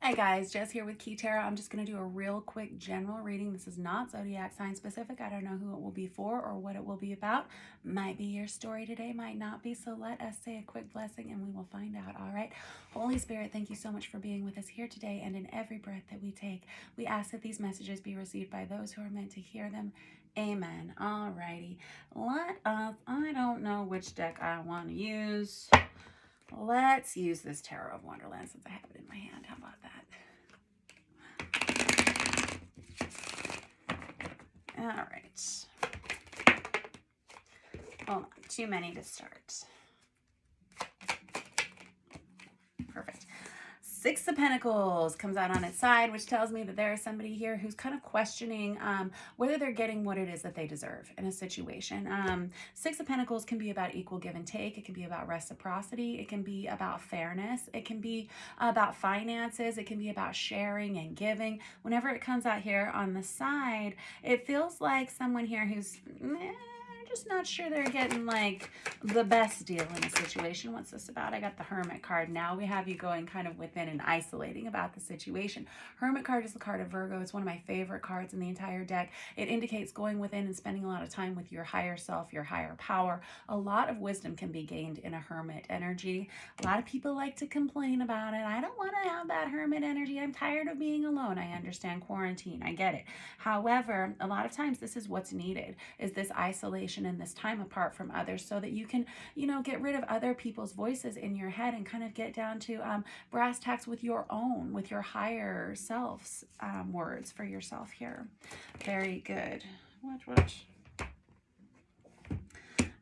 Hey guys, Jess here with Key Tarot. I'm just going to do a real quick general reading. This is not zodiac sign specific. I don't know who it will be for or what it will be about. Might be your story today, might not be. So let us say a quick blessing and we will find out. All right. Holy Spirit, thank you so much for being with us here today and in every breath that we take. We ask that these messages be received by those who are meant to hear them. Amen. All righty. Let us, I don't know which deck I want to use. Let's use this Tarot of Wonderland since I have it in my hand. How about that? All right. Hold on. Too many to start. Perfect. Six of Pentacles comes out on its side, which tells me that there is somebody here who's kind of questioning whether they're getting what it is that they deserve in a situation. Six of Pentacles can be about equal give and take. It can be about reciprocity. It can be about fairness. It can be about finances. It can be about sharing and giving. Whenever it comes out here on the side, it feels like someone here who's just not sure they're getting like the best deal in a situation. What's this about? I got the Hermit card. Now we have you going kind of within and isolating about the situation. Hermit card is the card of Virgo. It's one of my favorite cards in the entire deck. It indicates going within and spending a lot of time with your higher self, your higher power. A lot of wisdom can be gained in a hermit energy. A lot of people like to complain about it. I don't want to have that hermit energy. I'm tired of being alone. I understand quarantine. I get it. However, a lot of times this is what's needed, is this isolation and this time apart from others so that you can, get rid of other people's voices in your head and kind of get down to brass tacks with your own, with your higher self's words for yourself here. Very good. Watch.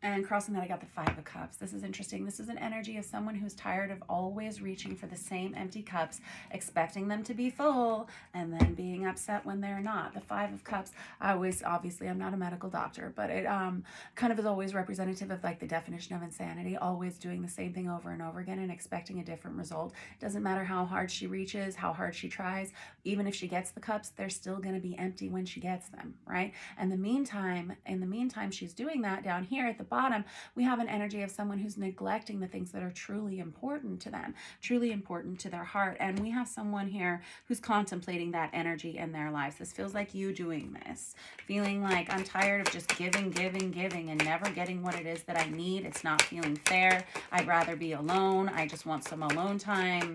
And crossing that, I got the Five of Cups. This is interesting. This is an energy of someone who's tired of always reaching for the same empty cups, expecting them to be full, and then being upset when they're not. The Five of Cups, obviously, I'm not a medical doctor, but it kind of is always representative of like the definition of insanity, always doing the same thing over and over again and expecting a different result. Doesn't matter how hard she reaches, how hard she tries. Even if she gets the cups, they're still going to be empty when she gets them, right? And in the meantime, she's doing that. Down here at the bottom, we have an energy of someone who's neglecting the things that are truly important to them, truly important to their heart. And we have someone here who's contemplating that energy in their lives. This feels like you doing this, feeling like I'm tired of just giving and never getting what it is that I need. It's not feeling fair. I'd rather be alone. I just want some alone time.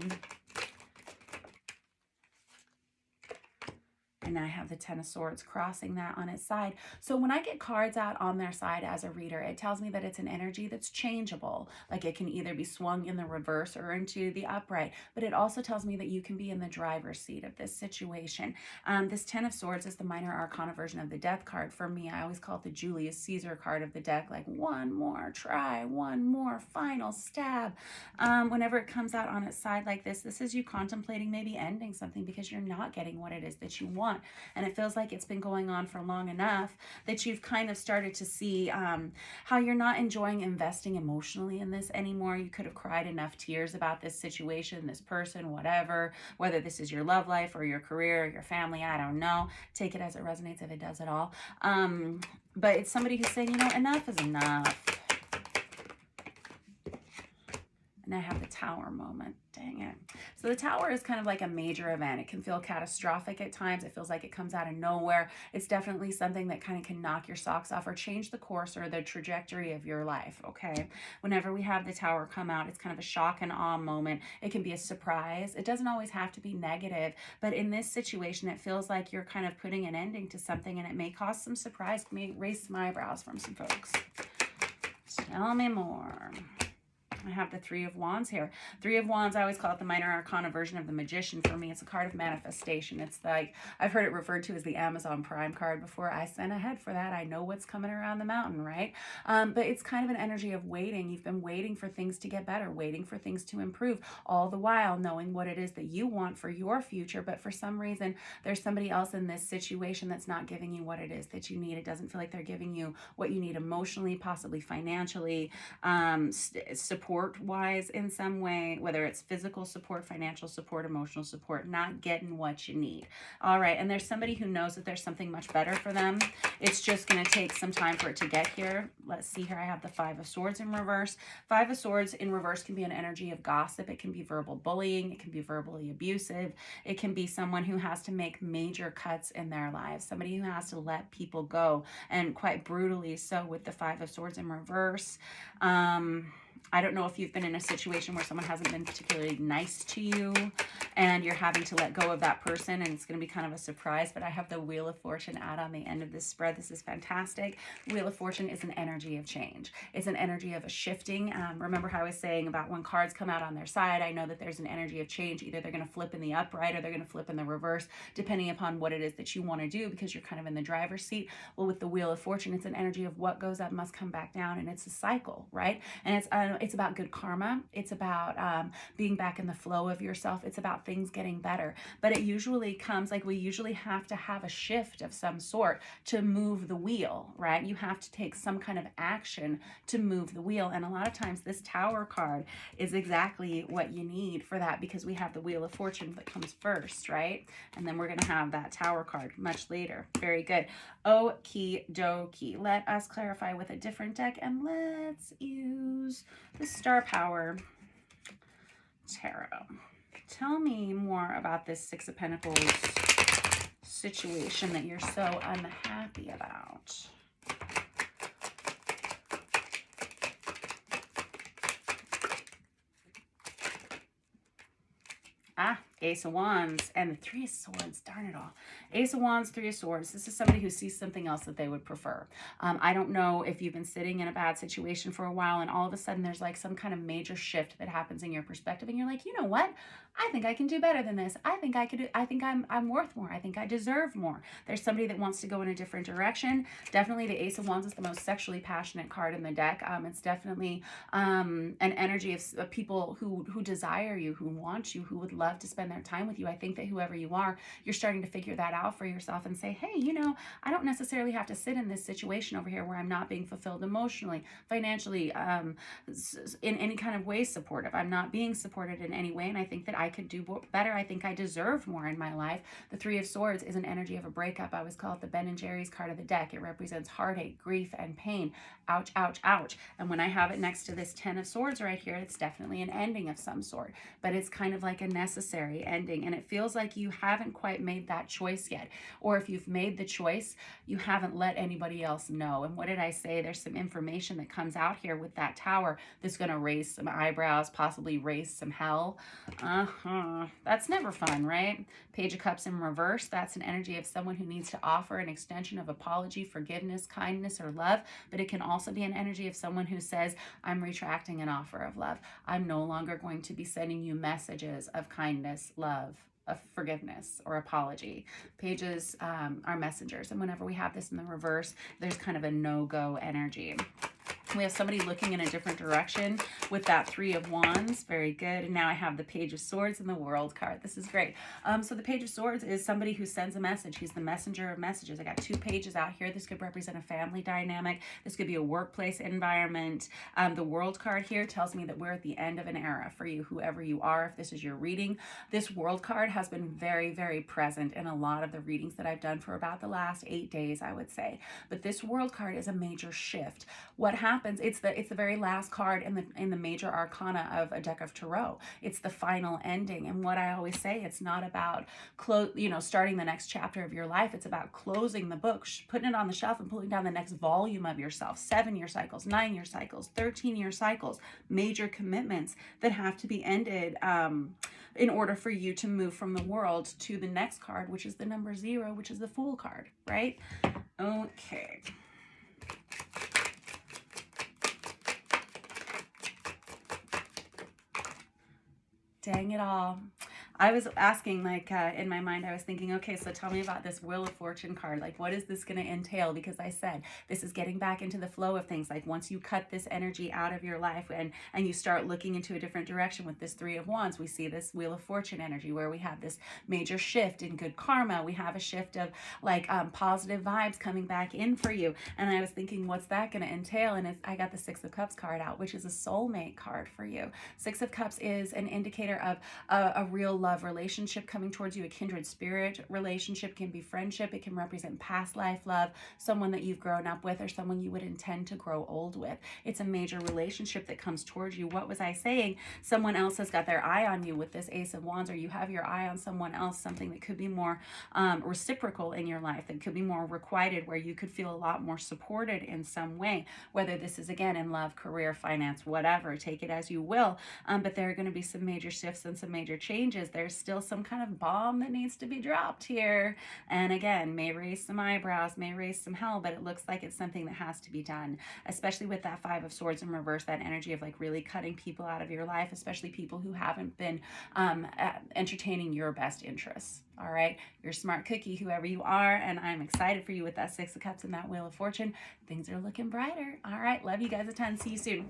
And I have the Ten of Swords crossing that on its side. So when I get cards out on their side as a reader, it tells me that it's an energy that's changeable. Like it can either be swung in the reverse or into the upright. But it also tells me that you can be in the driver's seat of this situation. This Ten of Swords is the minor arcana version of the Death card. For me, I always call it the Julius Caesar card of the deck. Like one more try, one more final stab. Whenever it comes out on its side like this is you contemplating maybe ending something because you're not getting what it is that you want. And it feels like it's been going on for long enough that you've kind of started to see how you're not enjoying investing emotionally in this anymore. You could have cried enough tears about this situation, this person, whatever, whether this is your love life or your career or your family, I don't know. Take it as it resonates if it does at all. But it's somebody who's saying, enough is enough. And I have the Tower moment. Dang it. So the Tower is kind of like a major event. It can feel catastrophic at times. It feels like it comes out of nowhere. It's definitely something that kind of can knock your socks off or change the course or the trajectory of your life, okay? Whenever we have the Tower come out, it's kind of a shock and awe moment. It can be a surprise. It doesn't always have to be negative, but in this situation, it feels like you're kind of putting an ending to something and it may cause some surprise. It may raise some eyebrows from some folks. Tell me more. I have the Three of Wands here. Three of Wands, I always call it the minor arcana version of the Magician. For me, it's a card of manifestation. It's like, I've heard it referred to as the Amazon Prime card before. I sent ahead for that. I know what's coming around the mountain, right? But it's kind of an energy of waiting. You've been waiting for things to get better, waiting for things to improve, all the while knowing what it is that you want for your future. But for some reason, there's somebody else in this situation that's not giving you what it is that you need. It doesn't feel like they're giving you what you need emotionally, possibly financially, support support-wise in some way, whether it's physical support, financial support, emotional support, not getting what you need. All right, and there's somebody who knows that there's something much better for them. It's just going to take some time for it to get here. Let's see here. I have the Five of Swords in reverse. Five of Swords in reverse can be an energy of gossip. It can be verbal bullying. It can be verbally abusive. It can be someone who has to make major cuts in their lives, somebody who has to let people go, and quite brutally so with the Five of Swords in reverse. I don't know if you've been in a situation where someone hasn't been particularly nice to you and you're having to let go of that person, and it's going to be kind of a surprise, but I have the Wheel of Fortune out on the end of this spread. This is fantastic. Wheel of Fortune is an energy of change. It's an energy of a shifting. Remember how I was saying about when cards come out on their side, I know that there's an energy of change. Either they're going to flip in the upright or they're going to flip in the reverse, depending upon what it is that you want to do, because you're kind of in the driver's seat. Well, with the Wheel of Fortune, it's an energy of what goes up must come back down, and it's a cycle, right? And it's about good karma. It's about being back in the flow of yourself. It's about things getting better. But it usually comes, like, we usually have to have a shift of some sort to move the wheel, right? You have to take some kind of action to move the wheel. And a lot of times this Tower card is exactly what you need for that, because we have the Wheel of Fortune that comes first, right? And then we're going to have that Tower card much later. Very good. Okie dokie. Let us clarify with a different deck, and let's use the Star Power Tarot. Tell me more about this Six of Pentacles situation that you're so unhappy about. Ace of Wands and the Three of Swords. Darn it all. Ace of Wands, Three of Swords. This is somebody who sees something else that they would prefer. I don't know if you've been sitting in a bad situation for a while and all of a sudden there's like some kind of major shift that happens in your perspective and you're like, you know what? I think I can do better than this. I think I'm worth more. I think I deserve more. There's somebody that wants to go in a different direction. Definitely the Ace of Wands is the most sexually passionate card in the deck. It's definitely an energy of people who desire you, who want you, who would love to spend their time with you. I think that whoever you are, you're starting to figure that out for yourself and say, hey, you know, I don't necessarily have to sit in this situation over here where I'm not being fulfilled emotionally, financially, in any kind of way supportive. I'm not being supported in any way, and I think that I could do better. I think I deserve more in my life. The Three of Swords is an energy of a breakup. I always call it the Ben and Jerry's card of the deck. It represents heartache, grief, and pain. Ouch, ouch, ouch. And when I have it next to this Ten of Swords right here, it's definitely an ending of some sort, but it's kind of like a necessary ending, and it feels like you haven't quite made that choice yet, or if you've made the choice, you haven't let anybody else know. And what did I say? There's some information that comes out here with that Tower that's going to raise some eyebrows, possibly raise some hell. That's never fun, right? Page of Cups in reverse. That's an energy of someone who needs to offer an extension of apology, forgiveness, kindness, or love, but it can also be an energy of someone who says, I'm retracting an offer of love. I'm no longer going to be sending you messages of kindness, love, of forgiveness, or apology. Pages are messengers, and whenever we have this in the reverse, there's kind of a no-go energy. We have somebody looking in a different direction with that Three of Wands. Very good. And now I have the Page of Swords and the World card. This is great. So the Page of Swords is somebody who sends a message. He's the messenger of messages. I got two pages out here. This could represent a family dynamic. This could be a workplace environment. The World card here tells me that we're at the end of an era for you, whoever you are, if this is your reading. This World card has been very, very present in a lot of the readings that I've done for about the last 8 days, I would say. But this World card is a major shift. What happens, it's the very last card in the major arcana of a deck of tarot. It's the final ending. And what I always say, it's not about starting the next chapter of your life. It's about closing the book, putting it on the shelf and pulling down the next volume of yourself. 7-year cycles, 9-year cycles, 13-year cycles, major commitments that have to be ended in order for you to move from the world to the next card, which is the number 0, which is the Fool card, right? Okay. Dang it all. I was asking, like, in my mind, I was thinking, okay, so tell me about this Wheel of Fortune card. Like, what is this going to entail? Because I said, this is getting back into the flow of things. Like, once you cut this energy out of your life and you start looking into a different direction with this Three of Wands, we see this Wheel of Fortune energy where we have this major shift in good karma. We have a shift of like positive vibes coming back in for you. And I was thinking, what's that going to entail? And I got the Six of Cups card out, which is a soulmate card for you. Six of Cups is an indicator of a real love relationship coming towards you. A kindred spirit relationship can be friendship. It can represent past life love, someone that you've grown up with or someone you would intend to grow old with. It's a major relationship that comes towards you. What was I saying? Someone else has got their eye on you with this Ace of Wands, or you have your eye on someone else, something that could be more reciprocal in your life, that could be more requited, where you could feel a lot more supported in some way, whether this is, again, in love, career, finance, whatever. Take it as you will. But there are going to be some major shifts and some major changes. There's still some kind of bomb that needs to be dropped here. And again, may raise some eyebrows, may raise some hell, but it looks like it's something that has to be done, especially with that Five of Swords in reverse, that energy of like really cutting people out of your life, especially people who haven't been entertaining your best interests. All right, you're a smart cookie, whoever you are, and I'm excited for you with that Six of Cups and that Wheel of Fortune. Things are looking brighter. All right, love you guys a ton. See you soon.